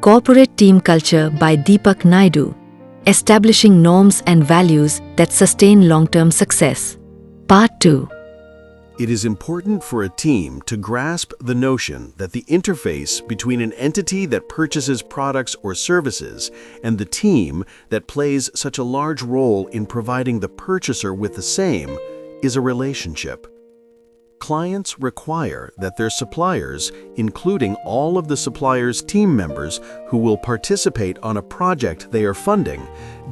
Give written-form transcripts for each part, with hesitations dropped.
Corporate Team Culture by Deepak Naidu, Establishing Norms and Values that Sustain Long-Term Success. Part 2. It is important for a team to grasp the notion that the interface between an entity that purchases products or services and the team that plays such a large role in providing the purchaser with the same is a relationship. Clients require that their suppliers, including all of the supplier's team members who will participate on a project they are funding,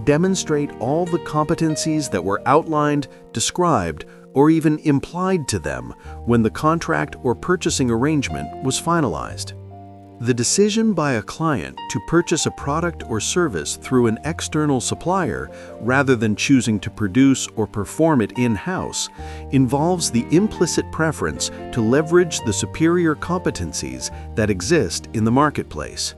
demonstrate all the competencies that were outlined, described, or even implied to them when the contract or purchasing arrangement was finalized. The decision by a client to purchase a product or service through an external supplier rather than choosing to produce or perform it in-house involves the implicit preference to leverage the superior competencies that exist in the marketplace.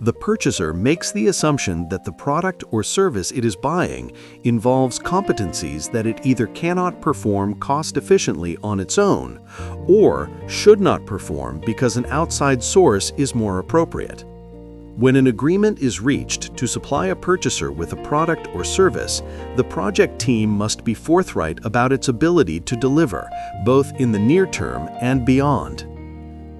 The purchaser makes the assumption that the product or service it is buying involves competencies that it either cannot perform cost-efficiently on its own or should not perform because an outside source is more appropriate. When an agreement is reached to supply a purchaser with a product or service, the project team must be forthright about its ability to deliver, both in the near term and beyond.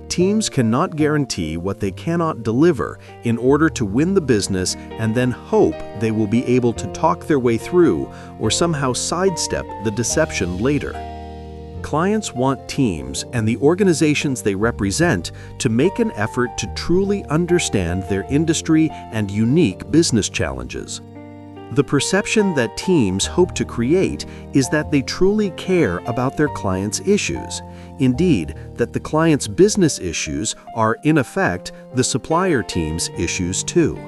Teams cannot guarantee what they cannot deliver in order to win the business and then hope they will be able to talk their way through or somehow sidestep the deception later. Clients want teams and the organizations they represent to make an effort to truly understand their industry and unique business challenges. The perception that teams hope to create is that they truly care about their clients' issues. Indeed, that the client's business issues are, in effect, the supplier team's issues too.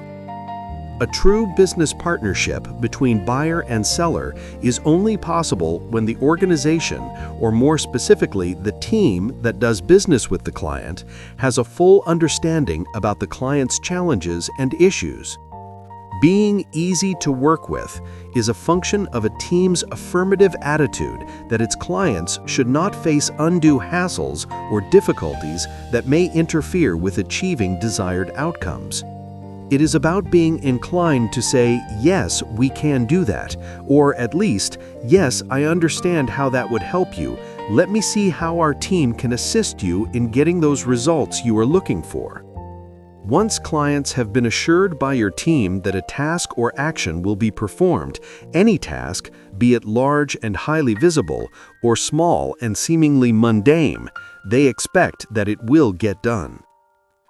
A true business partnership between buyer and seller is only possible when the organization, or more specifically the team that does business with the client, has a full understanding about the client's challenges and issues. Being easy to work with is a function of a team's affirmative attitude that its clients should not face undue hassles or difficulties that may interfere with achieving desired outcomes. It is about being inclined to say, yes, we can do that, or at least, yes, I understand how that would help you. Let me see how our team can assist you in getting those results you are looking for. Once clients have been assured by your team that a task or action will be performed, any task, be it large and highly visible, or small and seemingly mundane, they expect that it will get done.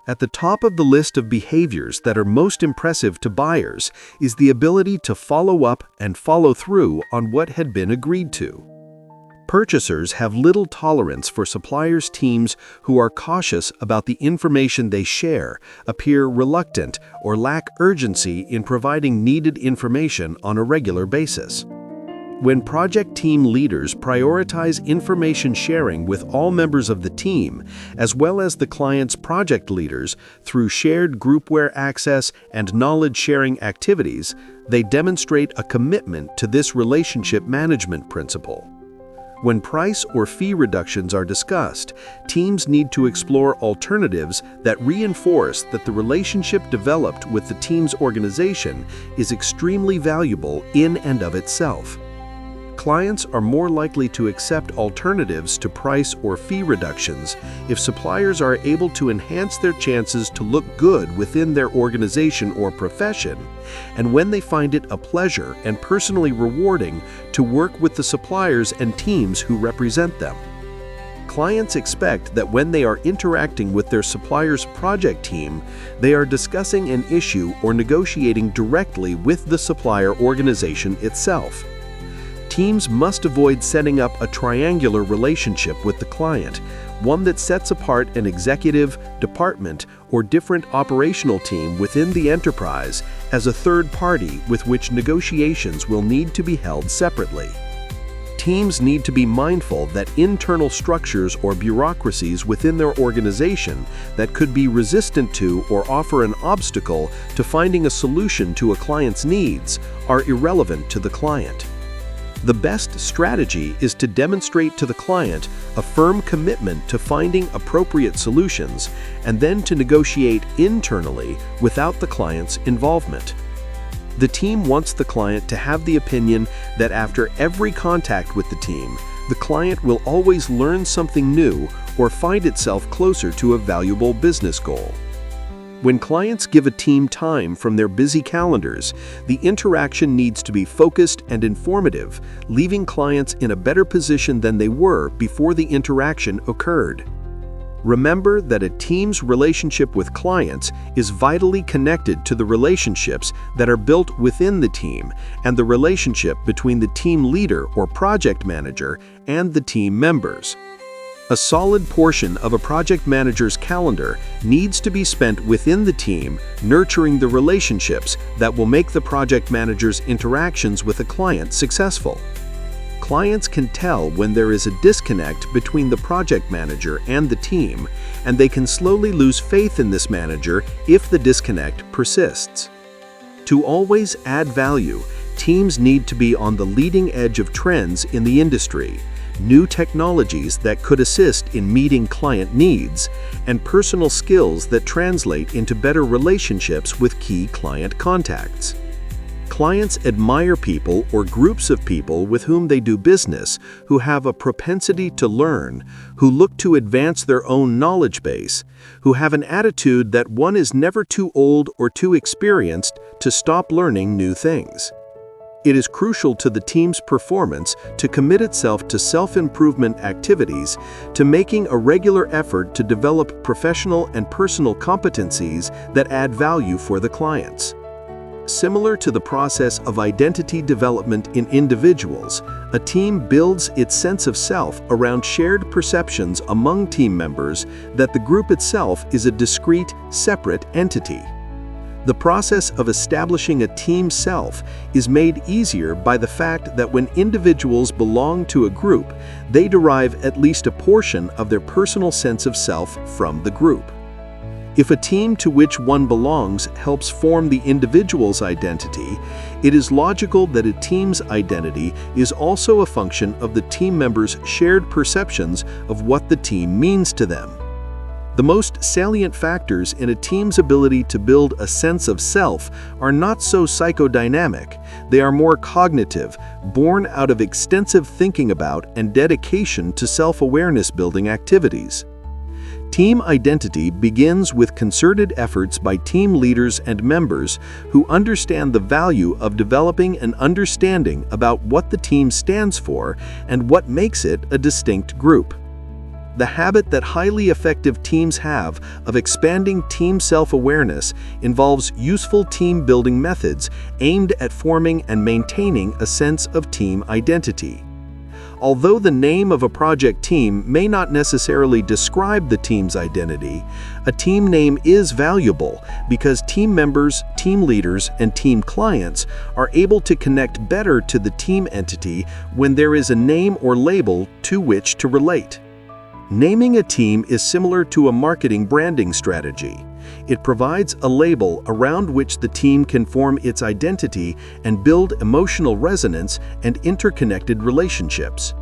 At the top of the list of behaviors that are most impressive to buyers is the ability to follow up and follow through on what had been agreed to. Purchasers have little tolerance for suppliers' teams who are cautious about the information they share, appear reluctant, or lack urgency in providing needed information on a regular basis. When project team leaders prioritize information sharing with all members of the team, as well as the client's project leaders through shared groupware access and knowledge-sharing activities, they demonstrate a commitment to this relationship management principle. When price or fee reductions are discussed, teams need to explore alternatives that reinforce that the relationship developed with the team's organization is extremely valuable in and of itself. Clients are more likely to accept alternatives to price or fee reductions if suppliers are able to enhance their chances to look good within their organization or profession, and when they find it a pleasure and personally rewarding to work with the suppliers and teams who represent them. Clients expect that when they are interacting with their supplier's project team, they are discussing an issue or negotiating directly with the supplier organization itself. Teams must avoid setting up a triangular relationship with the client, one that sets apart an executive, department, or different operational team within the enterprise as a third party with which negotiations will need to be held separately. Teams need to be mindful that internal structures or bureaucracies within their organization that could be resistant to or offer an obstacle to finding a solution to a client's needs are irrelevant to the client. The best strategy is to demonstrate to the client a firm commitment to finding appropriate solutions and then to negotiate internally without the client's involvement. The team wants the client to have the opinion that after every contact with the team, the client will always learn something new or find itself closer to a valuable business goal. When clients give a team time from their busy calendars, the interaction needs to be focused and informative, leaving clients in a better position than they were before the interaction occurred. Remember that a team's relationship with clients is vitally connected to the relationships that are built within the team and the relationship between the team leader or project manager and the team members. A solid portion of a project manager's calendar needs to be spent within the team, nurturing the relationships that will make the project manager's interactions with a client successful. Clients can tell when there is a disconnect between the project manager and the team, and they can slowly lose faith in this manager if the disconnect persists. To always add value, teams need to be on the leading edge of trends in the industry, new technologies that could assist in meeting client needs, and personal skills that translate into better relationships with key client contacts. Clients admire people or groups of people with whom they do business who have a propensity to learn, who look to advance their own knowledge base, who have an attitude that one is never too old or too experienced to stop learning new things. It is crucial to the team's performance to commit itself to self-improvement activities, to making a regular effort to develop professional and personal competencies that add value for the clients. Similar to the process of identity development in individuals, a team builds its sense of self around shared perceptions among team members that the group itself is a discrete, separate entity. The process of establishing a team self is made easier by the fact that when individuals belong to a group, they derive at least a portion of their personal sense of self from the group. If a team to which one belongs helps form the individual's identity, it is logical that a team's identity is also a function of the team members' shared perceptions of what the team means to them. The most salient factors in a team's ability to build a sense of self are not so psychodynamic, they are more cognitive, born out of extensive thinking about and dedication to self-awareness building activities. Team identity begins with concerted efforts by team leaders and members who understand the value of developing an understanding about what the team stands for and what makes it a distinct group. The habit that highly effective teams have of expanding team self-awareness involves useful team-building methods aimed at forming and maintaining a sense of team identity. Although the name of a project team may not necessarily describe the team's identity, a team name is valuable because team members, team leaders, and team clients are able to connect better to the team entity when there is a name or label to which to relate. Naming a team is similar to a marketing branding strategy. It provides a label around which the team can form its identity and build emotional resonance and interconnected relationships.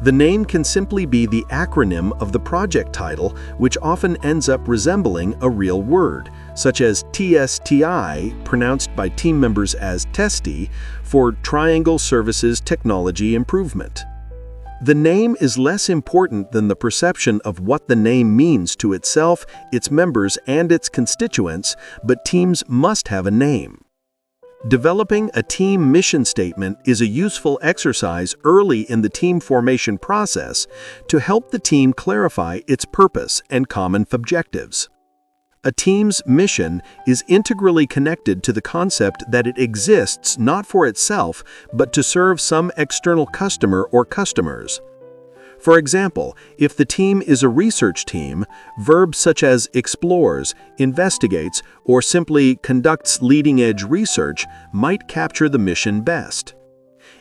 The name can simply be the acronym of the project title, which often ends up resembling a real word, such as TSTI, pronounced by team members as TESTI, for Triangle Services Technology Improvement. The name is less important than the perception of what the name means to itself, its members, and its constituents, but teams must have a name. Developing a team mission statement is a useful exercise early in the team formation process to help the team clarify its purpose and common objectives. A team's mission is integrally connected to the concept that it exists not for itself, but to serve some external customer or customers. For example, if the team is a research team, verbs such as explores, investigates, or simply conducts leading-edge research might capture the mission best.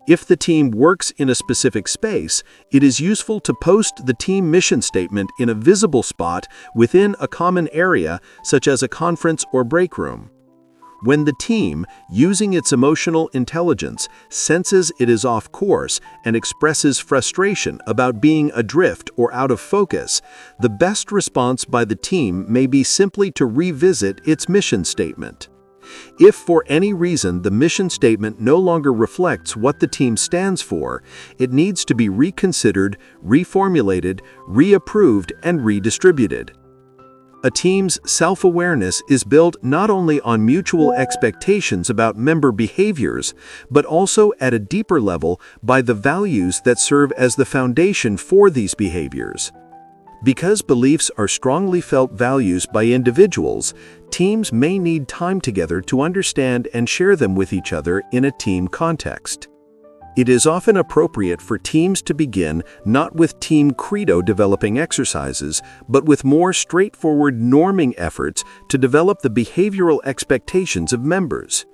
If the team works in a specific space, it is useful to post the team mission statement in a visible spot within a common area, such as a conference or break room. When the team, using its emotional intelligence, senses it is off course and expresses frustration about being adrift or out of focus, the best response by the team may be simply to revisit its mission statement. If for any reason the mission statement no longer reflects what the team stands for, it needs to be reconsidered, reformulated, reapproved, and redistributed. A team's self-awareness is built not only on mutual expectations about member behaviors, but also at a deeper level by the values that serve as the foundation for these behaviors. Because beliefs are strongly felt values by individuals, teams may need time together to understand and share them with each other in a team context. It is often appropriate for teams to begin not with team credo developing exercises, but with more straightforward norming efforts to develop the behavioral expectations of members.